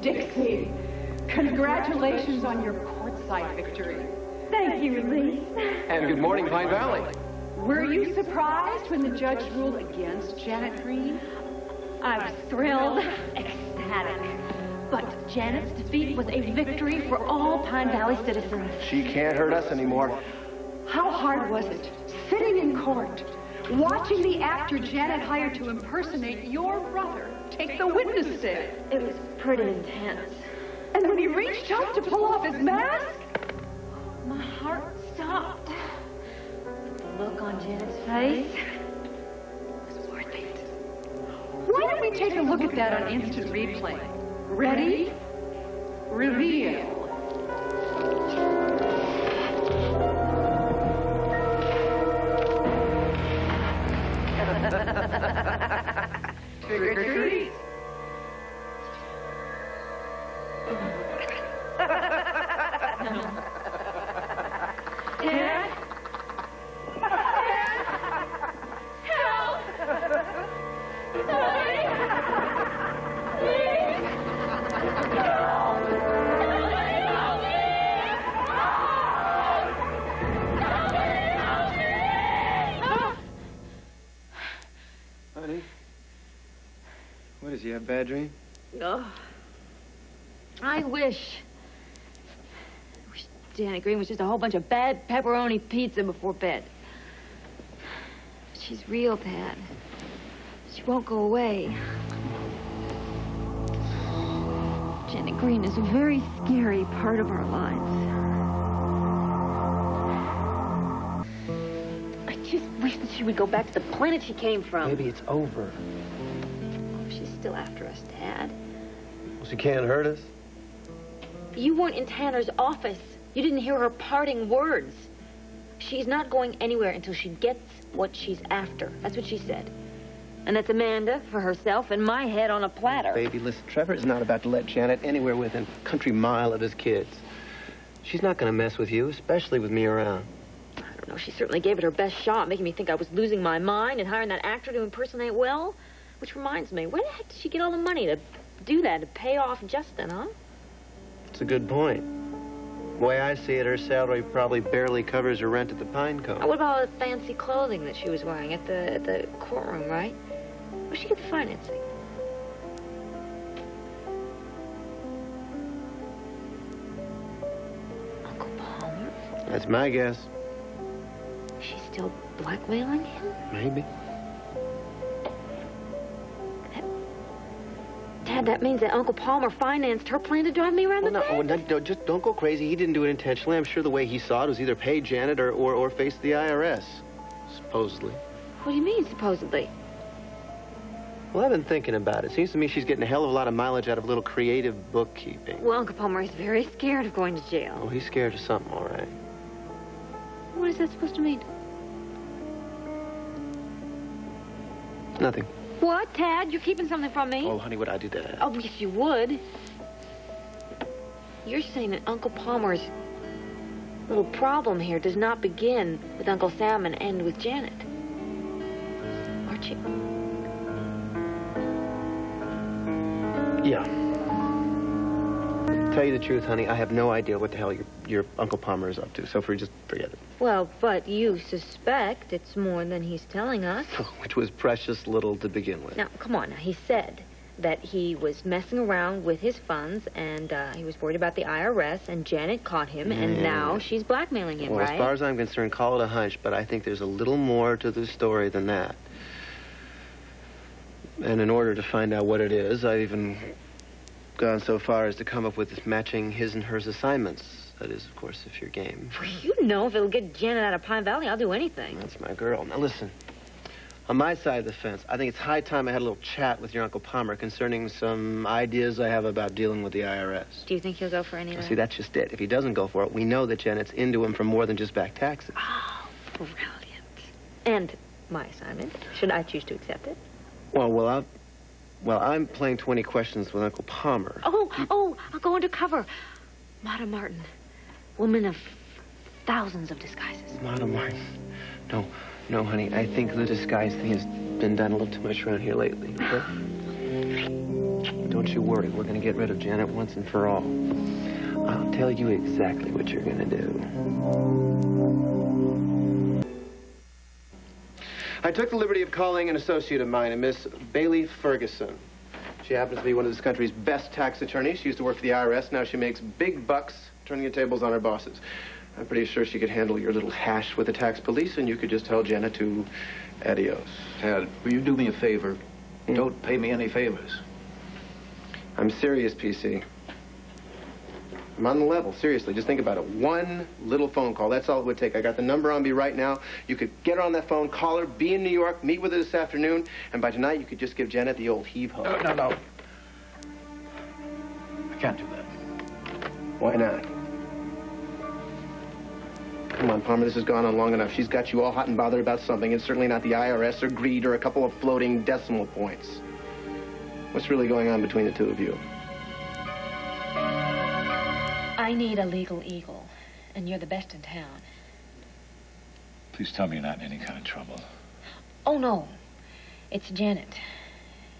Dixie, congratulations on your courtside victory. Thank you, Elise. And good morning, Pine Valley. Were you surprised when the judge ruled against Janet Green? I was thrilled, ecstatic. But Janet's defeat was a victory for all Pine Valley citizens. She can't hurt us anymore. How hard was it, sitting in court, watching the actor Janet hired to impersonate your brother take the witness stand? It was pretty intense. And when he reached up to pull off his mask, My heart stopped. The look on Janet's face was worth it. why don't we take a look at that on instant replay? Ready? Reveal. Trick or treat. Dad? Help! Somebody! Please! Help! Somebody help me! Somebody help me! Honey? What is he, have a bad dream? Oh. I wish Janet Green was just a whole bunch of bad pepperoni pizza before bed. But she's real bad. She won't go away. Janet Green is a very scary part of our lives. I just wish that she would go back to the planet she came from. Maybe it's over. Oh, she's still after us, Dad. Well, she can't hurt us. You weren't in Tanner's office. You didn't hear her parting words. She's not going anywhere until she gets what she's after. That's what she said. And that's Amanda for herself and my head on a platter. Baby, listen, Trevor is not about to let Janet anywhere within a country mile of his kids. She's not going to mess with you, especially with me around. I don't know. She certainly gave it her best shot, making me think I was losing my mind and hiring that actor to impersonate Will. Which reminds me, where the heck did she get all the money to do that, to pay off Justin, huh? It's a good point. The way I see it, her salary probably barely covers her rent at the Pine Cone. What about all the fancy clothing that she was wearing at the courtroom, right? Where'd she get the financing? Uncle Palmer? That's my guess. She's still blackmailing him? Maybe. Dad, that means that Uncle Palmer financed her plan to drive me around the bend? No, just don't go crazy. He didn't do it intentionally. I'm sure the way he saw it was either pay Janet or face the IRS, supposedly. What do you mean, supposedly? Well, I've been thinking about it. Seems to me she's getting a hell of a lot of mileage out of a little creative bookkeeping. Well, Uncle Palmer is very scared of going to jail. Oh, he's scared of something, all right. What is that supposed to mean? Nothing. What, Tad? You're keeping something from me? Oh, honey, would I do that? Oh, yes, you would. You're saying that Uncle Palmer's little problem here does not begin with Uncle Sam and end with Janet. Aren't you? Yeah. Tell you the truth, honey, I have no idea what the hell your Uncle Palmer is up to, so just forget it. Well, but you suspect it's more than he's telling us. Which was precious little to begin with. Now, come on. Now, he said that he was messing around with his funds, and he was worried about the IRS, and Janet caught him, and now she's blackmailing him, well, right? As far as I'm concerned, call it a hunch, but I think there's a little more to the story than that. And in order to find out what it is, I've even gone so far as to come up with matching his and hers assignments. That is, of course, if you're game. Well, you know, if it'll get Janet out of Pine Valley, I'll do anything. That's my girl. Now, listen. On my side of the fence, I think it's high time I had a little chat with your Uncle Palmer concerning some ideas I have about dealing with the IRS. Do you think he'll go for any of that? See, that's just it. If he doesn't go for it, we know that Janet's into him for more than just back taxes. Oh, brilliant. And my assignment, should I choose to accept it? Well, I'm playing 20 questions with Uncle Palmer. Oh, I'll go undercover. Mata Martin, woman of thousands of disguises. Mata Martin. No, honey, I think the disguise thing has been done a little too much around here lately. Okay? Don't you worry. We're going to get rid of Janet once and for all. I'll tell you exactly what you're going to do. I took the liberty of calling an associate of mine, a Miss Bailey Ferguson. She happens to be one of this country's best tax attorneys. She used to work for the IRS. Now she makes big bucks turning the tables on her bosses. I'm pretty sure she could handle your little hash with the tax police, and you could just tell Janet to adios. Ted, will you do me a favor? Don't pay me any favors. I'm serious, PC. I'm on the level, seriously. Just think about it. One little phone call, that's all it would take. I got the number on me right now. You could get her on that phone, call her, be in New York, meet with her this afternoon, and by tonight you could just give Janet the old heave-ho. No. I can't do that. Why not? Come on, Palmer, this has gone on long enough. She's got you all hot and bothered about something. It's certainly not the IRS or greed or a couple of floating decimal points. What's really going on between the two of you? I need a legal eagle, and you're the best in town. Please tell me you're not in any kind of trouble. Oh, no. It's Janet.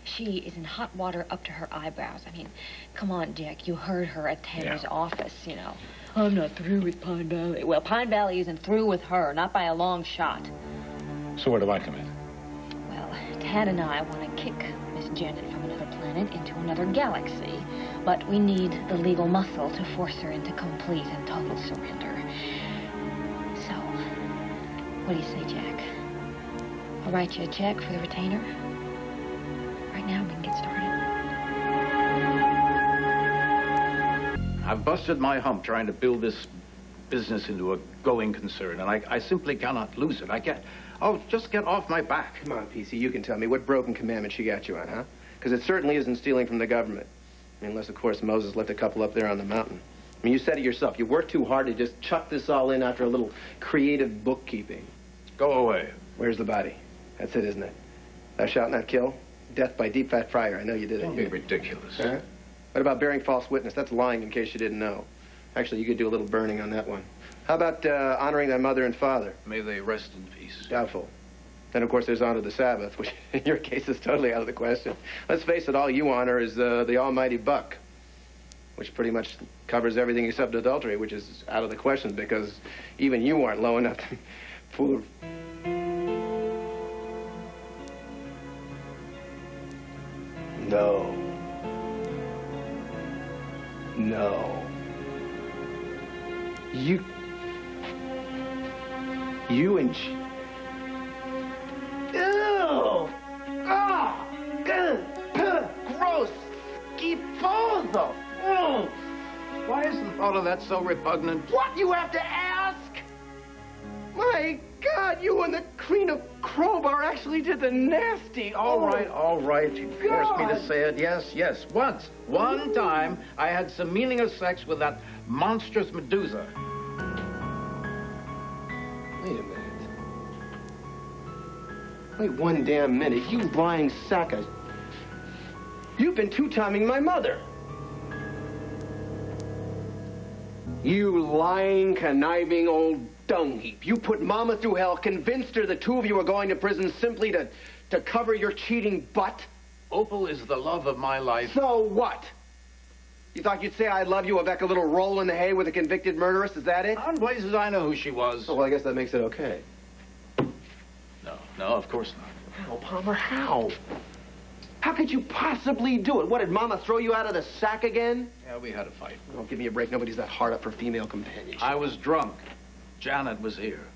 She is in hot water up to her eyebrows. I mean, come on, Jack. You heard her at Tanner's office, you know. I'm not through with Pine Valley. Well, Pine Valley isn't through with her, not by a long shot. So where do I come in? Well, Tad and I want to kick Miss Janet from another planet into another galaxy. But we need the legal muscle to force her into complete and total surrender. So, what do you say, Jack? I'll write you a check for the retainer. Right now, we can get started. I've busted my hump trying to build this business into a going concern, and I simply cannot lose it. I can't. Oh, just get off my back. Come on, PC, you can tell me what broken commandment she got you on, huh? Because it certainly isn't stealing from the government. Unless, of course, Moses left a couple up there on the mountain. I mean, you said it yourself. You worked too hard to just chuck this all in after a little creative bookkeeping. Go away. Where's the body? That's it, isn't it? Thou shalt not kill. Death by deep fat fryer. I know you did it. Don't be ridiculous. Huh? What about bearing false witness? That's lying in case you didn't know. Actually, you could do a little burning on that one. How about honoring thy mother and father? May they rest in peace. Doubtful. Then, of course, there's honor the Sabbath, which in your case is totally out of the question. Let's face it, all you honor is the almighty buck, which pretty much covers everything except adultery, which is out of the question because even you aren't low enough to fool. No. No. You and... Ew! Ah! Gross! Schifoso! Mm. Why isn't all of that so repugnant? What? You have to ask? My God, you and the Queen of Crowbar actually did the nasty. All right. You forced me to say it. Yes. Once. One time, I had some meaningless sex with that monstrous Medusa. Wait a minute. Wait one damn minute. You lying sack of... You've been two-timing my mother. You lying, conniving old dung heap. You put Mama through hell, convinced her the two of you are going to prison simply to cover your cheating butt? Opal is the love of my life. So what? You thought you'd say I love you avec a little roll in the hay with a convicted murderess? Is that it? On blazes, I know who she was. Oh, well, I guess that makes it okay. No, of course not. Oh, Palmer, how? How could you possibly do it? What, did Mama throw you out of the sack again? Yeah, we had a fight. Oh, give me a break. Nobody's that hard up for female companionship. I was drunk. Janet was here.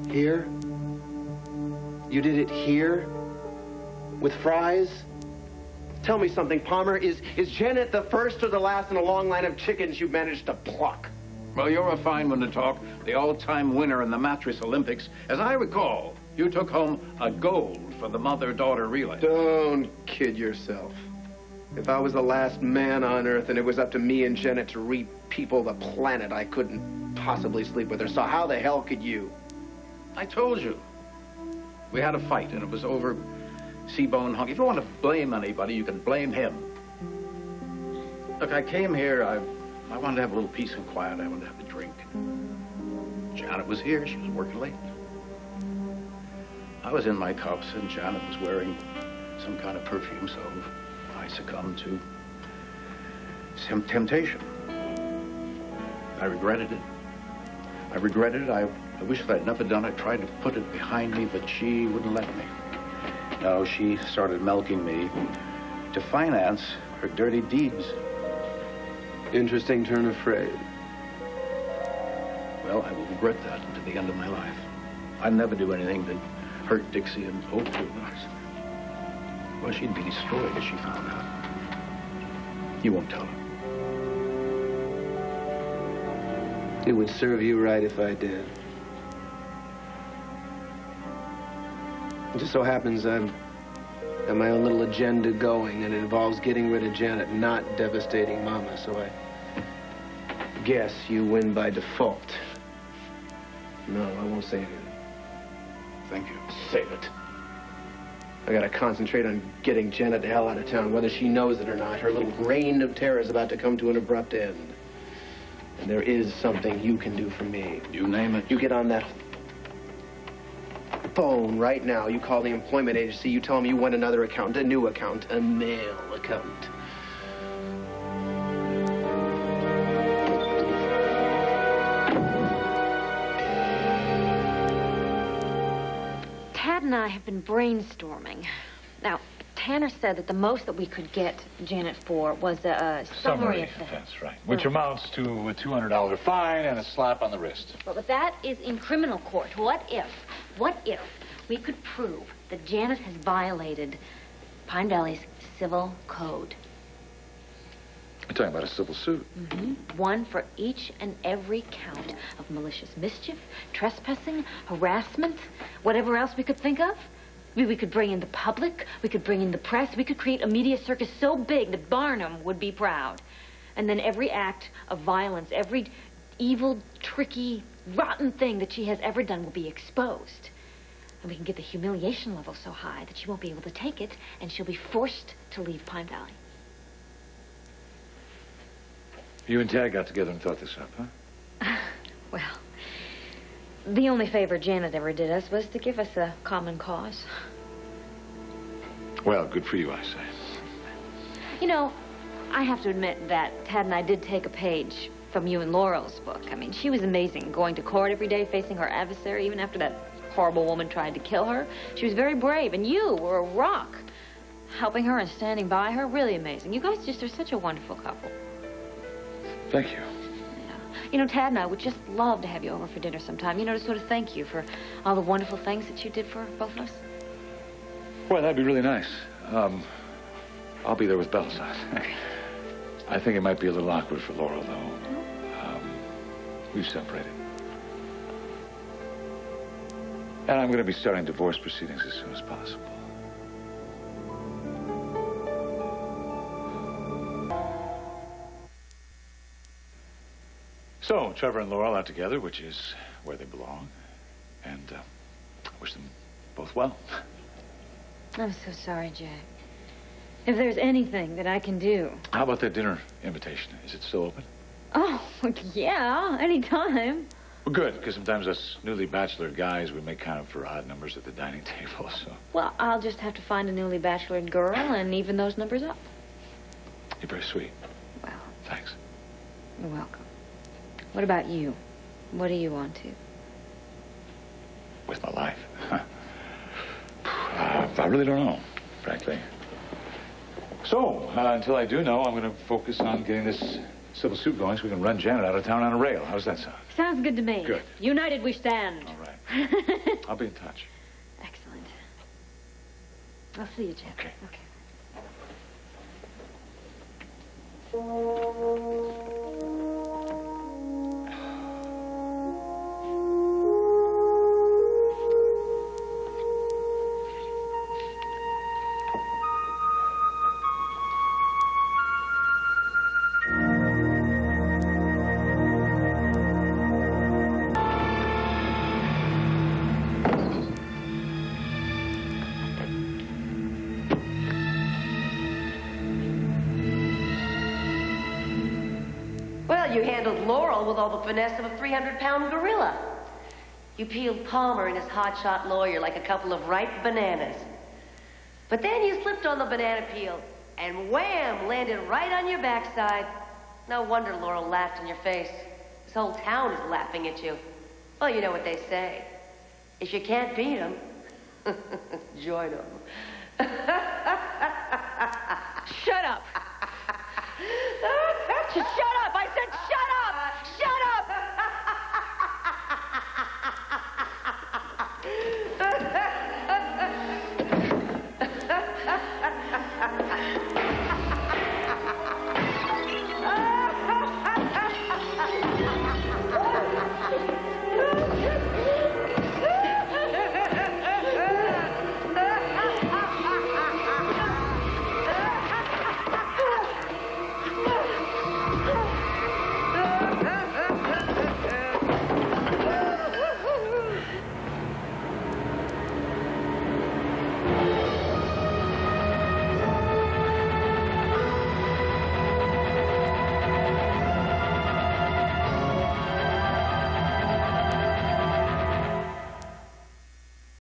Here? You did it here? With fries? Tell me something, Palmer. Is Janet the first or the last in a long line of chickens you've managed to pluck? Well, you're a fine one to talk. The all-time winner in the mattress Olympics. As I recall, you took home a gold for the mother-daughter relay. Don't kid yourself. If I was the last man on Earth and it was up to me and Janet to re-people the planet, I couldn't possibly sleep with her. So how the hell could you? I told you. We had a fight, and it was over C-Bone Hunk. If you want to blame anybody, you can blame him. Look, I came here, I wanted to have a little peace and quiet. I wanted to have a drink. Janet was here. She was working late. I was in my cups, and Janet was wearing some kind of perfume, so I succumbed to some temptation. I regretted it. I regretted it. I wish that I'd never done it. I tried to put it behind me, but she wouldn't let me. No, she started milking me to finance her dirty deeds. Interesting turn of phrase. Well, I will regret that to the end of my life. I'd never do anything that hurt Dixie and hope to. Well, she'd be destroyed if she found out. You won't tell her. It would serve you right if I did. It just so happens I've got my own little agenda going, and it involves getting rid of Janet, not devastating Mama, so I guess you win by default. No, I won't say anything. Thank you. Save it. I gotta concentrate on getting Janet the hell out of town, whether she knows it or not. Her little reign of terror is about to come to an abrupt end. And there is something you can do for me. You name it. You get on that phone right now. You call the employment agency. You tell them you want another account, a new account, a mail account. Tad and I have been brainstorming. Now, Tanner said that the most that we could get Janet for was a summary offense. That's right. Which amounts to a $200 fine and a slap on the wrist. But that is in criminal court. What if we could prove that Janet has violated Pine Valley's civil code? You're talking about a civil suit. Mm-hmm. One for each and every count of malicious mischief, trespassing, harassment, whatever else we could think of. We could bring in the public, we could bring in the press, we could create a media circus so big that Barnum would be proud. And then every act of violence, every evil, tricky, rotten thing that she has ever done will be exposed. And we can get the humiliation level so high that she won't be able to take it, and she'll be forced to leave Pine Valley. You and Tad got together and thought this up, huh? Well, the only favor Janet ever did us was to give us a common cause. Well, good for you, I say. You know, I have to admit that Tad and I did take a page from you and Laurel's book. I mean, she was amazing, going to court every day, facing her adversary, even after that horrible woman tried to kill her. She was very brave, and you were a rock, helping her and standing by her. Really amazing. You guys just are such a wonderful couple. Thank you. You know, Tad and I would just love to have you over for dinner sometime, you know, to sort of thank you for all the wonderful things that you did for both of us. Well, that'd be really nice. I'll be there with bells on. I think it might be a little awkward for Laurel, though. We've separated. And I'm going to be starting divorce proceedings as soon as possible. So, Trevor and Laurel are together, which is where they belong. And I wish them both well. I'm so sorry, Jack. If there's anything that I can do... How about that dinner invitation? Is it still open? Oh, yeah, anytime. Well, good, because sometimes us newly bachelor guys, we make kind of for odd numbers at the dining table, so... Well, I'll just have to find a newly bachelored girl and even those numbers up. You're very sweet. Well... Thanks. You're welcome. What about you? What do you want to? With my life? I really don't know, frankly. So, until I do know, I'm going to focus on getting this civil suit going so we can run Janet out of town on a rail. How does that sound? Sounds good to me. Good. United we stand. All right. I'll be in touch. Excellent. I'll see you, Jack. Okay. You handled Laurel with all the finesse of a 300-pound gorilla. You peeled Palmer and his hotshot lawyer like a couple of ripe bananas. But then you slipped on the banana peel, and wham, landed right on your backside. No wonder Laurel laughed in your face. This whole town is laughing at you. Well, you know what they say. If you can't beat them, join them.